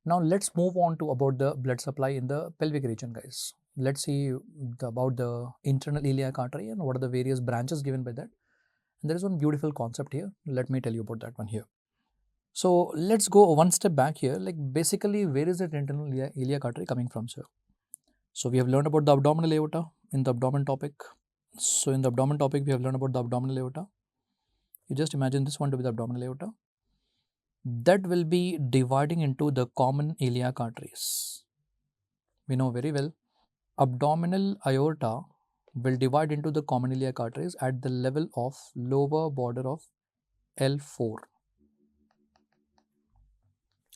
Now let's move on to about the blood supply in the pelvic region, guys. Let's see about the internal iliac artery and what are the various branches given by that. And there is one beautiful concept here. Let me tell you about that one here. So let's go one step back here. Like basically, where is that internal iliac artery coming from, sir? So we have learned about the abdominal aorta in the abdomen topic. So in the abdomen topic, we have learned about the abdominal aorta. You just imagine this one to be the abdominal aorta. That will be dividing into the common iliac arteries. We know very well, abdominal aorta will divide into the common iliac arteries at the level of lower border of L4.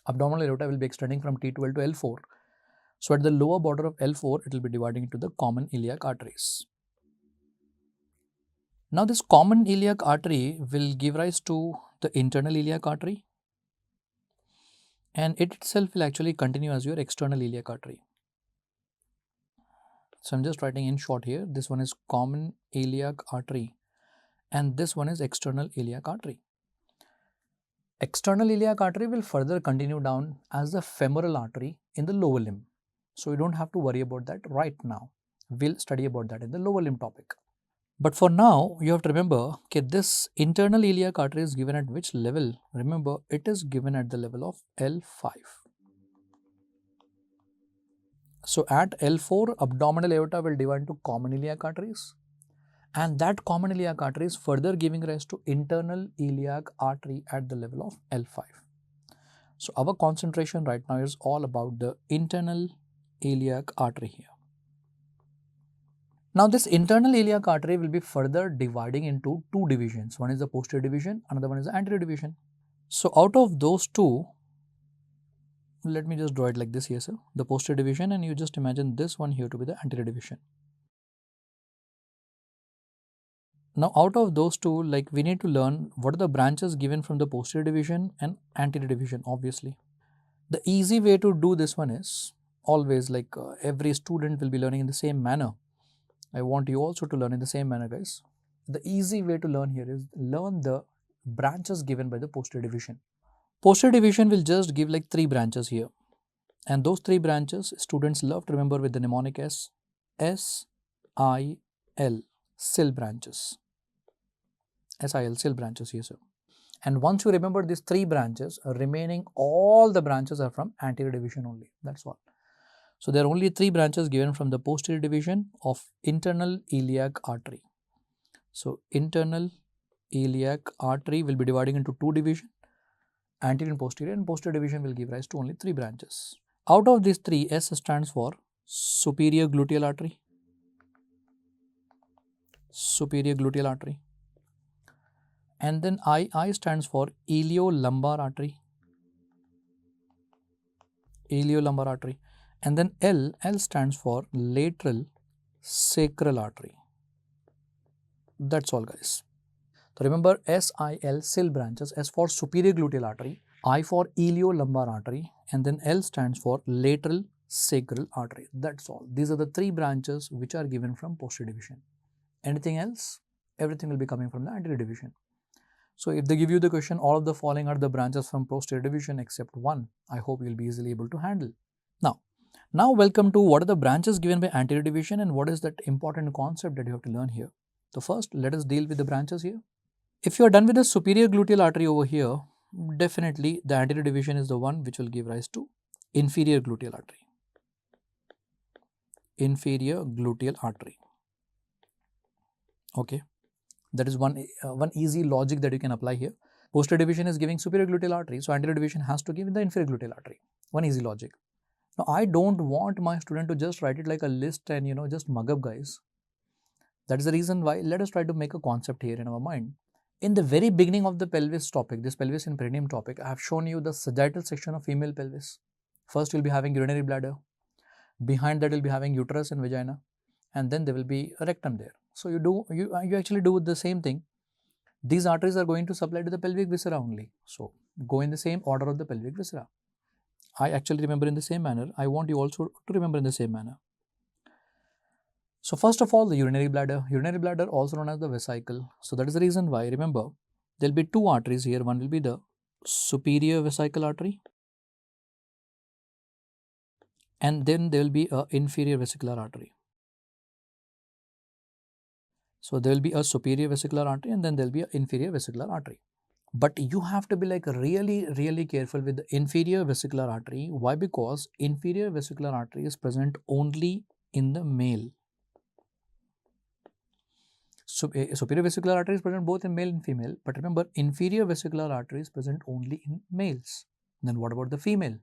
Abdominal aorta will be extending from T12 to L4. So at the lower border of L4, it will be dividing into the common iliac arteries. Now this common iliac artery will give rise to the internal iliac artery, and it itself will actually continue as your external iliac artery. So I'm just writing in short here. This one is common iliac artery and this one is external iliac artery. External iliac artery will further continue down as the femoral artery in the lower limb. So you don't have to worry about that right now. We'll study about that in the lower limb topic. But for now, you have to remember that this internal iliac artery is given at which level? Remember, it is given at the level of L5. So at L4, abdominal aorta will divide into common iliac arteries, and that common iliac artery is further giving rise to internal iliac artery at the level of L5. So our concentration right now is all about the internal iliac artery here. Now this internal iliac artery will be further dividing into two divisions. One is the posterior division, another one is the anterior division. So out of those two, let me just draw it like this here, sir. The posterior division, and you just imagine this one here to be the anterior division. Now out of those two, like we need to learn what are the branches given from the posterior division and anterior division, obviously. The easy way to do this one is always like every student will be learning in the same manner. I want you also to learn in the same manner, guys. The easy way to learn here is learn the branches given by the posterior division. Posterior division will just give like 3 branches here. And those 3 branches, students love to remember with the mnemonic S, S, I, L, SIL branches. SIL, SIL branches here, sir. And once you remember these 3 branches, remaining all the branches are from anterior division only. That's all. So there are only 3 branches given from the posterior division of internal iliac artery. So internal iliac artery will be dividing into 2 divisions, anterior and posterior division will give rise to only 3 branches. Out of these 3, S stands for superior gluteal artery, superior gluteal artery, and then I stands for iliolumbar artery, iliolumbar artery, and then L stands for lateral sacral artery. That's all, guys. So remember SIL, SIL branches, S for superior gluteal artery, I for iliolumbar artery, and then L stands for lateral sacral artery. That's all. These are the 3 branches which are given from posterior division. Anything else? Everything will be coming from the anterior division. So if they give you the question, all of the following are the branches from posterior division except one, I hope you'll be easily able to handle. Now welcome to what are the branches given by anterior division and what is that important concept that you have to learn here. So first, let us deal with the branches here. If you are done with the superior gluteal artery over here, definitely the anterior division is the one which will give rise to inferior gluteal artery. Inferior gluteal artery. Okay, that is one easy logic that you can apply here. Posterior division is giving superior gluteal artery, so anterior division has to give the inferior gluteal artery. One easy logic. Now I don't want my student to just write it like a list and just mug up, guys. That is the reason why let us try to make a concept here in our mind. In the very beginning of the pelvis topic, this pelvis and perineum topic, I have shown you the sagittal section of female pelvis. First, you'll be having urinary bladder. Behind that, you'll be having uterus and vagina, and then there will be a rectum there. So you actually do the same thing. These arteries are going to supply to the pelvic viscera only. So go in the same order of the pelvic viscera. I actually remember in the same manner. I want you also to remember in the same manner. So first of all, the urinary bladder also known as the vesicle. So that is the reason why, remember, there will be 2 arteries here. One will be the superior vesical artery and then there will be a inferior vesicular artery. So there will be a superior vesicular artery and then there will be an inferior vesicular artery. But you have to be like really careful with the inferior vesicular artery. Why? Because inferior vesicular artery is present only in the male. Superior vesicular artery is present both in male and female, but remember, inferior vesicular artery is present only in males. Then what about the female?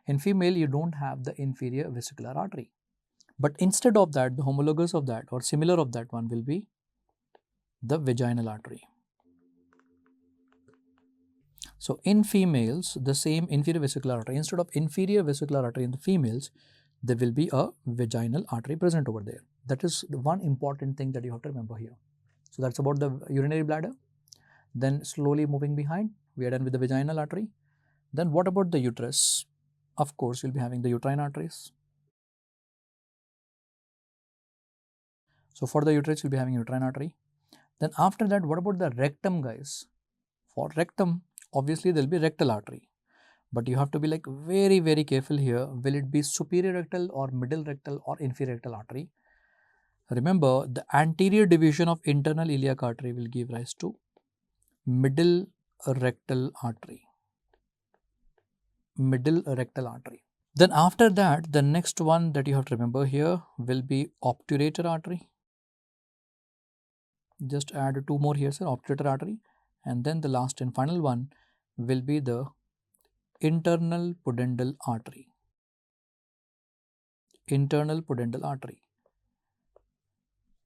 In female, you don't have the inferior vesicular artery. But instead of that, the homologous of that or similar of that one will be the vaginal artery. So in females, the same inferior vesicular artery, instead of inferior vesicular artery in the females, there will be a vaginal artery present over there. That is the one important thing that you have to remember here. So that's about the urinary bladder. Then slowly moving behind, we are done with the vaginal artery. Then what about the uterus? Of course, you'll be having the uterine arteries. So for the uterus, you'll be having uterine artery. Then after that, what about the rectum, guys? For rectum, obviously there will be rectal artery. But you have to be like very careful here. Will it be superior rectal or middle rectal or inferior rectal artery? Remember, the anterior division of internal iliac artery will give rise to middle rectal artery. Middle rectal artery. Then after that, the next one that you have to remember here will be obturator artery. Just add two more here, sir, obturator artery. And then the last and final one will be the internal pudendal artery. Internal pudendal artery.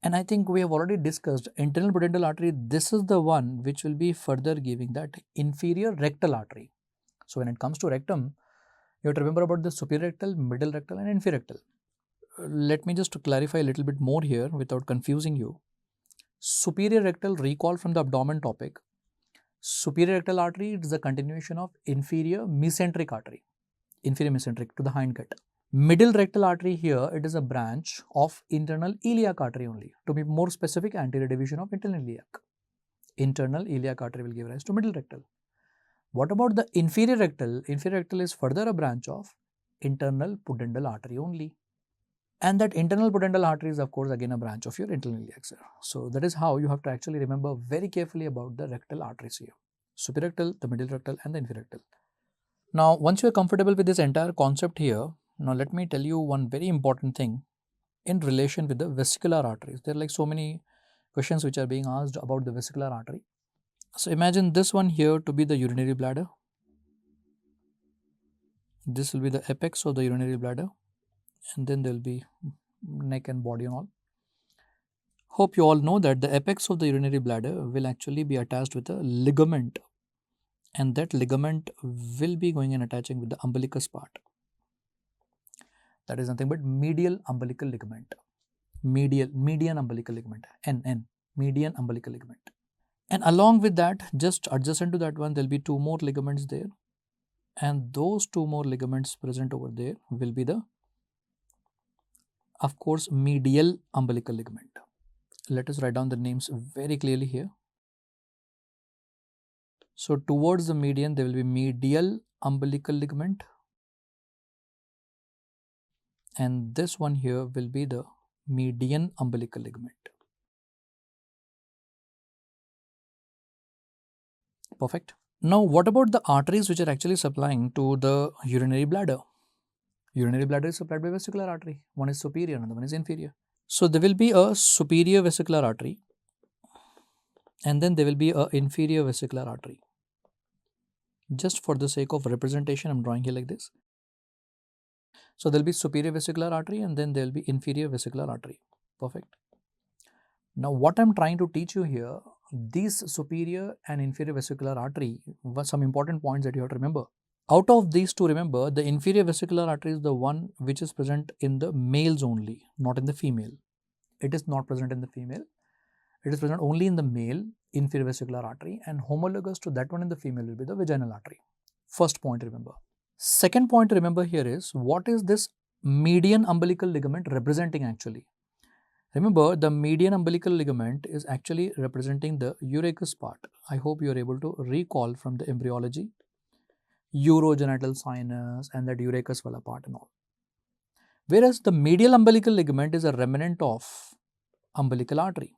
And I think we have already discussed internal pudendal artery. This is the one which will be further giving that inferior rectal artery. So when it comes to rectum, you have to remember about the superior rectal, middle rectal and inferior rectal. Let me just clarify a little bit more here without confusing you. Superior rectal, recall from the abdomen topic. Superior rectal artery is the continuation of inferior mesenteric artery. Inferior mesenteric to the hindgut. Middle rectal artery here, it is a branch of internal iliac artery only. To be more specific, anterior division of internal iliac. Internal iliac artery will give rise to middle rectal. What about the inferior rectal? Inferior rectal is further a branch of internal pudendal artery only. And that internal pudendal artery is of course again a branch of your internal iliac. So that is how you have to actually remember very carefully about the rectal arteries here. Superior rectal, the middle rectal and the inferior rectal. Now once you are comfortable with this entire concept here, now let me tell you one very important thing in relation with the vesicular arteries. There are like so many questions which are being asked about the vesicular artery. So imagine this one here to be the urinary bladder. This will be the apex of the urinary bladder, and then there will be neck and body and all. Hope you all know that the apex of the urinary bladder will actually be attached with a ligament, and that ligament will be going and attaching with the umbilicus part. That is nothing but medial umbilical ligament. Median umbilical ligament. Median umbilical ligament. And along with that, just adjacent to that one, there will be two more ligaments there. And those two more ligaments present over there will be the, of course, medial umbilical ligament. Let us write down the names very clearly here. So towards the median, there will be medial umbilical ligament. And this one here will be the median umbilical ligament. Perfect. Now, what about the arteries which are actually supplying to the urinary bladder? Urinary bladder is supplied by vesicular artery. One is superior, another one is inferior. So there will be a superior vesicular artery, and then there will be a inferior vesicular artery. Just for the sake of representation, I'm drawing here like this. So there will be superior vesicular artery, and then there will be inferior vesicular artery. Perfect. Now what I'm trying to teach you here, these superior and inferior vesicular artery, some important points that you have to remember. Out of these two, remember, the inferior vesicular artery is the one which is present in the males only, not in the female. It is not present in the female. It is present only in the male inferior vesicular artery, and homologous to that one in the female will be the vaginal artery. First point to remember. Second point to remember here is, what is this median umbilical ligament representing actually? Remember, the median umbilical ligament is actually representing the urachus part. I hope you are able to recall from the embryology, urogenital sinus and that urachus wala part and all. Whereas the medial umbilical ligament is a remnant of umbilical artery.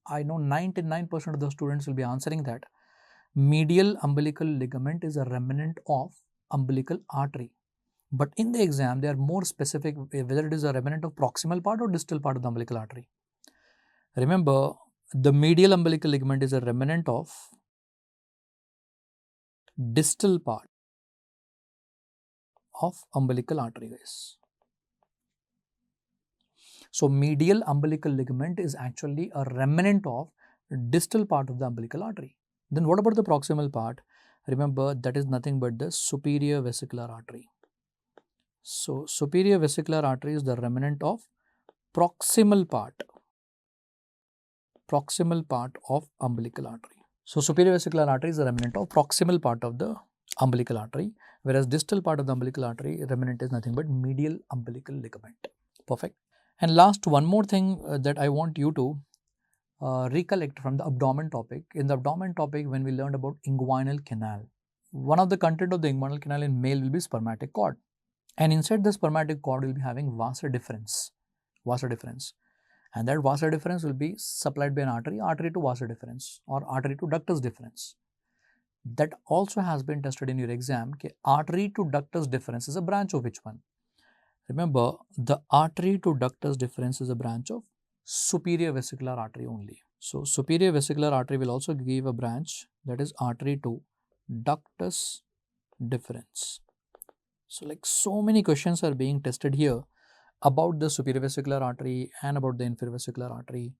I know 99% of the students will be answering that. Medial umbilical ligament is a remnant of umbilical artery. But in the exam, they are more specific whether it is a remnant of proximal part or distal part of the umbilical artery. Remember, the medial umbilical ligament is a remnant of distal part of umbilical artery, guys. So, medial umbilical ligament is actually a remnant of distal part of the umbilical artery. Then what about the proximal part? Remember, that is nothing but the superior vesicular artery. So, superior vesicular artery is the remnant of proximal part of umbilical artery. So, superior vesicular artery is the remnant of proximal part of the umbilical artery, whereas distal part of the umbilical artery remnant is nothing but medial umbilical ligament. Perfect. And last, one more thing that I want you to recollect from the abdomen topic. In the abdomen topic, when we learned about inguinal canal, one of the content of the inguinal canal in male will be spermatic cord. And inside the spermatic cord, will be having vasa deferens. And that vasa deferens will be supplied by an artery to vasa deferens or artery to ductus deferens. That also has been tested in your exam. Artery to ductus deferens is a branch of which one? Remember, the artery to ductus deferens is a branch of superior vesicular artery only. So, superior vesicular artery will also give a branch, that is artery to ductus deferens. So, like so many questions are being tested here about the superior vesicular artery and about the inferior vesicular artery,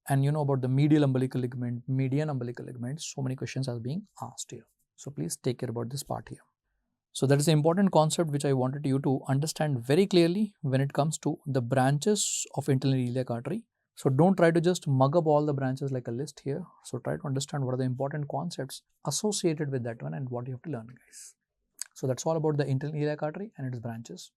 and you know about the medial umbilical ligament, median umbilical ligament. So many questions are being asked here. So, please take care about this part here. So, that is the important concept which I wanted you to understand very clearly when it comes to the branches of internal iliac artery. So, don't try to just mug up all the branches like a list here. So, try to understand what are the important concepts associated with that one and what you have to learn, guys. So, that's all about the internal iliac artery and its branches.